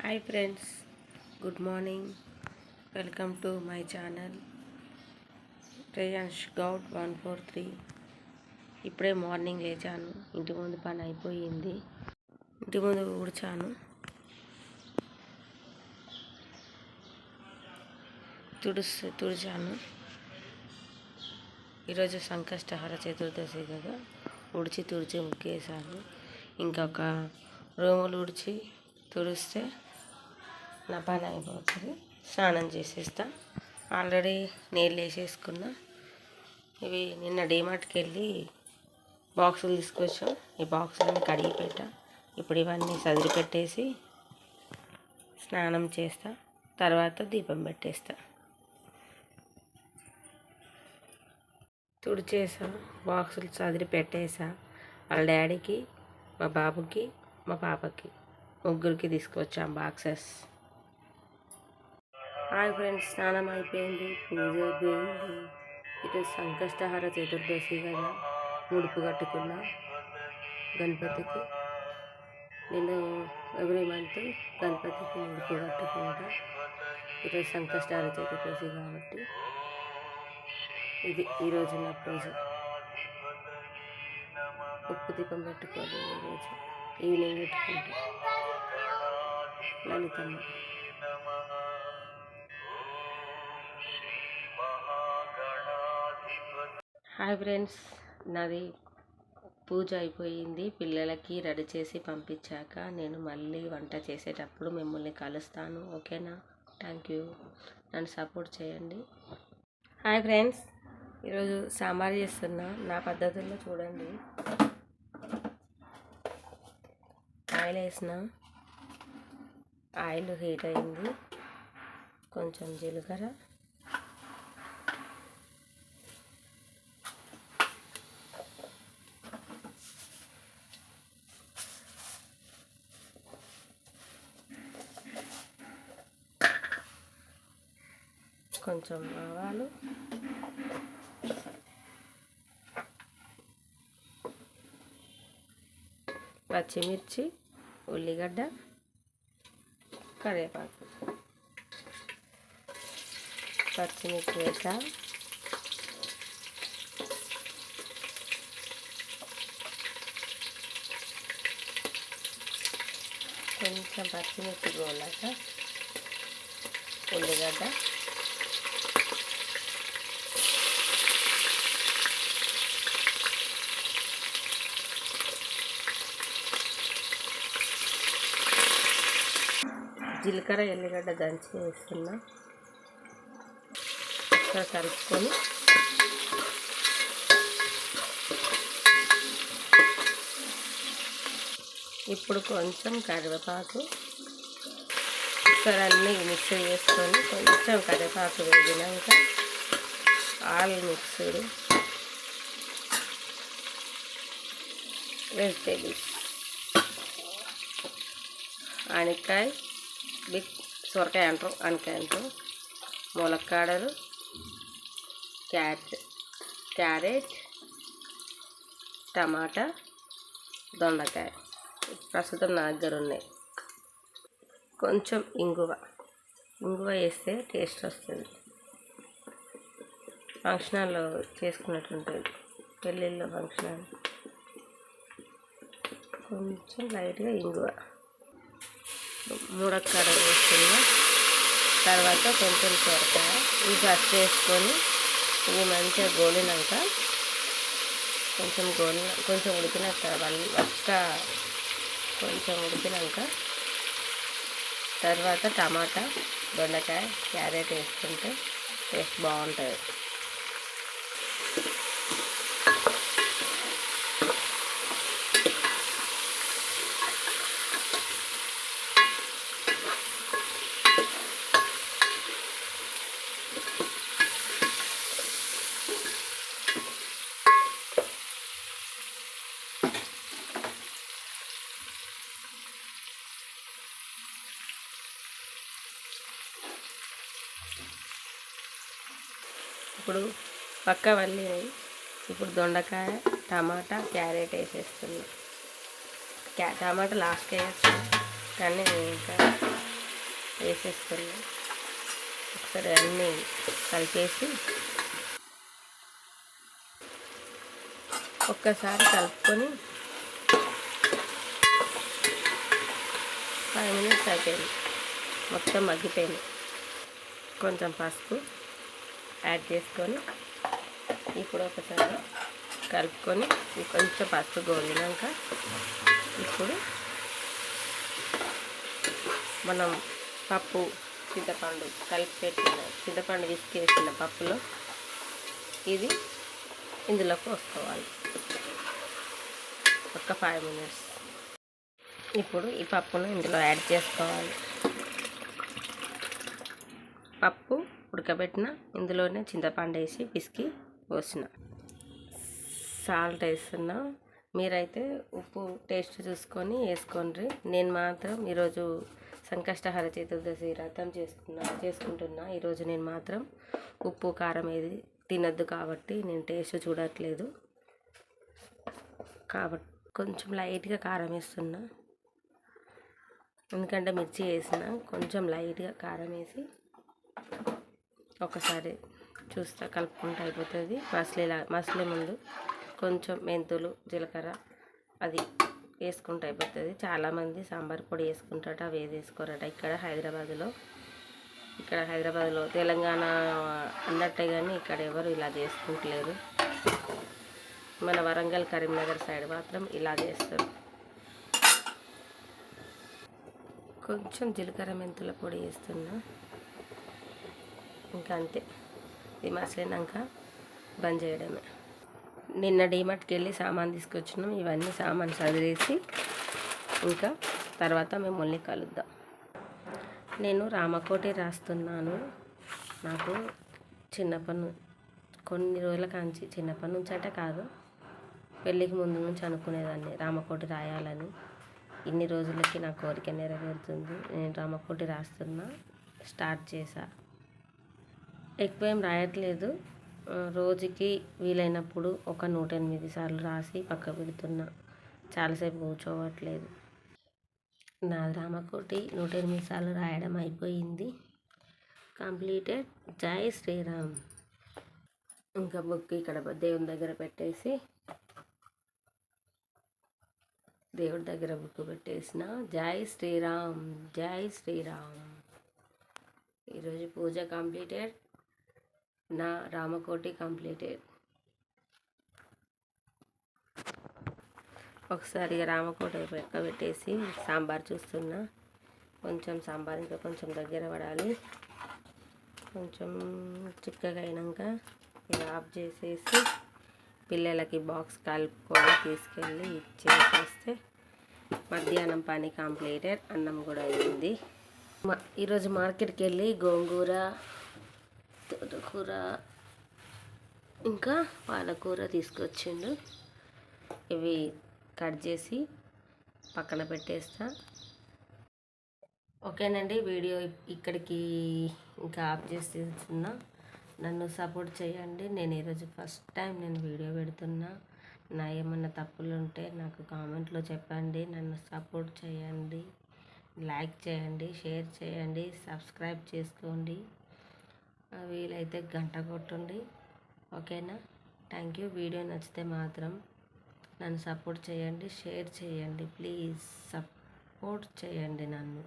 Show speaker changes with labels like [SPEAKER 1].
[SPEAKER 1] Hi friends, good morning. Welcome to my channel Reyansh Goud 143. ఇప్పుడే morning లేచాను. ఇంటి ముందు పని అయిపోయింది. ఇంటి ముందు ఊడ్చాను, తుడిచాను. ఈరోజు సంకష్టహర చతుర్దశి కదా, తుడిచి ముగ్గేసాను. ఇంకొక రూములు తుడిచి తుడిస్తే నా పని అయిపోతుంది. స్నానం చేసేస్తా. ఆల్రెడీ నీళ్ళు వేసేసుకున్నా. ఇవి నిన్న డీమార్ట్కి వెళ్ళి బాక్సులు తీసుకొచ్చాం. ఈ బాక్సులన్నీ కడిగి పెట్టా. ఇప్పుడు ఇవన్నీ సదిరి పెట్టేసి స్నానం చేస్తా. తర్వాత దీపం పెట్టేస్తా. తుడిచేసా, బాక్సులు సదిరి పెట్టేసా. వాళ్ళ డాడీకి, మా బాబుకి, మా పాపకి ముగ్గురికి తీసుకొచ్చాం బాక్సెస్. హాయ్ ఫ్రెండ్స్, స్నానం అయిపోయింది, పూజ అయిపోయింది. ఈరోజు సంకష్టహర చతుర్దశి కదా, ముడుపు కట్టుకున్నా గణపతికి. నేను ఎవ్రీ మంత్ గణపతికి ముడుపు కట్టుకుంటా. ఈరోజు సంకష్టహర చతుర్దశి కాబట్టి ఇది ఈరోజు నా పూజ. ఉప్పు దీపం పెట్టుకోవాలి. ఈరోజు ఈవినింగ్ పెట్టుకుంటా. లలితమ్మ. హాయ్ ఫ్రెండ్స్, నాది పూజ అయిపోయింది. పిల్లలకి రెడీ చేసి పంపించాక నేను మళ్ళీ వంట చేసేటప్పుడు మిమ్మల్ని కలుస్తాను. ఓకేనా? Thank you. నన్ను సపోర్ట్ చేయండి. హాయ్ ఫ్రెండ్స్, ఈరోజు సాంబార్ చేస్తున్నా నా పద్ధతుల్లో. చూడండి, ఆయిల్ వేసిన, ఆయిల్ హీట్ అయింది. కొంచెం జీలకర్ర, కొంచెం ఆవాలు, పచ్చిమిర్చి, ఉల్లిగడ్డ, కరివేపాకు. పచ్చిమిర్చి వేసా, కొంచెం పచ్చిమిర్చి గోలాక ఉల్లిగడ్డ, జీలకర్ర, ఎల్లిగడ్డ దంచి వేస్తున్నా. ఒకసారి కలుపుకొని ఇప్పుడు కొంచెం కరివేపాకు, ఒకసారి అన్నీ మిక్స్ చేసుకొని కొంచెం కరివేపాకు వేగినాక ఆల్ మిక్స్డ్ వెజిటేబుల్స్, ఆనకాయ, బిగ్ సొరకాయ అంటారు, ఆనకాయ అంటారు, ములక్కాడలు, క్యారెట్, టమాటా, దొండకాయ ప్రస్తుతం నా దగ్గర ఉన్నాయి. కొంచెం ఇంగువ వేస్తే టేస్ట్ వస్తుంది. ఫంక్షన్లో చేసుకున్నట్టు ఉంటుంది, పెళ్ళిళ్ళలో ఫంక్షన్. కొంచెం లైట్గా ఇంగువ, ములక్కాడలు వేస్తున్నా. తర్వాత కొంచెం సొరకాయ ఇవి కట్ చేసుకొని ఇవి మంచిగా గోలినాక కొంచెం ఉడికినాక కొంచెం ఉడికినాక తర్వాత టమాటా, దొండకాయ, క్యారెట్ వేసుకుంటే టేస్ట్ బాగుంటుంది. ఇప్పుడు పక్క వల్లినాయి. ఇప్పుడు దొండకాయ, టమాటా, క్యారెట్ వేసేస్తున్నాం. టమాటా లాస్ట్ వేయచ్చు, కానీ ఇంకా వేసేసుకొని ఒకసారి అన్నీ కలిపేసి ఒక్కసారి కలుపుకొని 5 మినిట్స్ అయిపోయింది, మొత్తం మగ్గిపోయింది. కొంచెం పసుపు యాడ్ చేసుకొని ఇప్పుడు ఒకసారి కలుపుకొని కొంచెం పసుపు గోలినాక ఇప్పుడు మనం పప్పు చింతపండు కలిపి పెట్టిన చింతపండు విసికేసిన పప్పులో ఇది ఇందులో పోసుకోవాలి ఒక 5 మినిట్స్. ఇప్పుడు ఈ పప్పును ఇందులో యాడ్ చేసుకోవాలి. పప్పు ఉడకబెట్టిన ఇందులోనే చింతపండు వేసి పిసికి పోసిన, సాల్ట్ వేస్తున్నా. మీరైతే ఉప్పు టేస్ట్ చూసుకొని వేసుకోండి. నేను మాత్రం ఈరోజు సంకష్టహర చతుర్దశి వ్రతం చేసుకుంటున్నా. ఈరోజు నేను మాత్రం ఉప్పు కారం ఏది తినద్దు కాబట్టి నేను టేస్ట్ చూడట్లేదు. కాబట్టి కొంచెం లైట్గా కారం వేస్తున్నా, ఎందుకంటే మిర్చి వేసిన. కొంచెం లైట్గా కారం వేసి ఒకసారి చూస్తా కలుపుకుంటూ అయిపోతుంది. మసలే ముందు కొంచెం మెంతులు జీలకర్ర అది వేసుకుంటూ అయిపోతుంది. చాలామంది సాంబార్ పొడి వేసుకుంటారట, అవి వేసుకోరట. ఇక్కడ హైదరాబాద్లో తెలంగాణ అన్నట్టే కానీ ఇక్కడ ఎవరు ఇలా చేసుకుంటలేరు. మన వరంగల్ కరీంనగర్ సైడ్ మాత్రం ఇలా చేస్తారు. కొంచెం జీలకర్ర మెంతుల పొడి వేస్తున్నా, ఇంకా అంతే. ఇది మసలినాక బంద్ చేయడమే. నిన్న డీమార్ట్కి వెళ్ళి సామాన్ తీసుకొచ్చినాం. ఇవన్నీ సామాన్ చదివేసి ఇంకా తర్వాత మిమ్మల్ని కలుద్దాం. నేను రామకోటి రాస్తున్నాను. నాకు కొన్ని రోజుల కాంచి చిన్నప్పటి నుంచి అంటే కాదు, పెళ్ళికి ముందు నుంచి అనుకునేదాన్ని రామకోటి రాయాలని. ఇన్ని రోజులకి నా కోరిక నెరవేరుతుంది. నేను రామకోటి రాస్తున్నా, స్టార్ట్ చేశా. ఎక్కువ ఏం రాయట్లేదు, రోజుకి వీలైనప్పుడు ఒక 108 సార్లు రాసి పక్క పెడుతున్నా. చాలాసేపు కూర్చోవట్లేదు. నా రామకోటి 108 సార్లు రాయడం అయిపోయింది, కంప్లీటెడ్. జై శ్రీరామ్. ఇంకా బుక్ ఇక్కడ దేవుని దగ్గర పెట్టేసి దేవుడి దగ్గర బుక్ పెట్టేసిన. జై శ్రీరామ్, జై శ్రీరామ్. ఈరోజు పూజ కంప్లీటెడ్, నా రామకోటి కంప్లీటెడ్. ఒకసారి రామకోటి పక్క పెట్టేసి సాంబార్ చూస్తున్నా. కొంచెం సాంబార్ ఇంకా కొంచెం దగ్గర పడాలి. కొంచెం చిక్కగా అయినాక ఇలా ఆఫ్ చేసేసి పిల్లలకి బాక్స్ కలుపుకొని తీసుకెళ్ళి ఇచ్చేసేస్తే మధ్యాహ్నం పని కంప్లీటెడ్. అన్నం కూడా అయింది. ఈరోజు మార్కెట్కి వెళ్ళి గోంగూర, తోటకూర ఇంకా పాలకూర తీసుకొచ్చిండు. ఇవి కట్ చేసి పక్కన పెట్టేస్తా. ఓకేనండి, వీడియో ఇక్కడికి ఇంకా ఆఫ్ చేస్తున్నా. నన్ను సపోర్ట్ చేయండి. నేను ఈరోజు ఫస్ట్ టైం నేను వీడియో పెడుతున్నా. నా ఏమన్నా తప్పులు ఉంటే నాకు కామెంట్లో చెప్పండి. నన్ను సపోర్ట్ చేయండి, లైక్ చేయండి, షేర్ చేయండి, సబ్స్క్రైబ్ చేసుకోండి. వీలైతే గంట కొట్టండి. ఓకేనా? Thank you. వీడియో నచ్చితే మాత్రం నన్ను సపోర్ట్ చేయండి, షేర్ చేయండి. ప్లీజ్ సపోర్ట్ చేయండి నన్ను.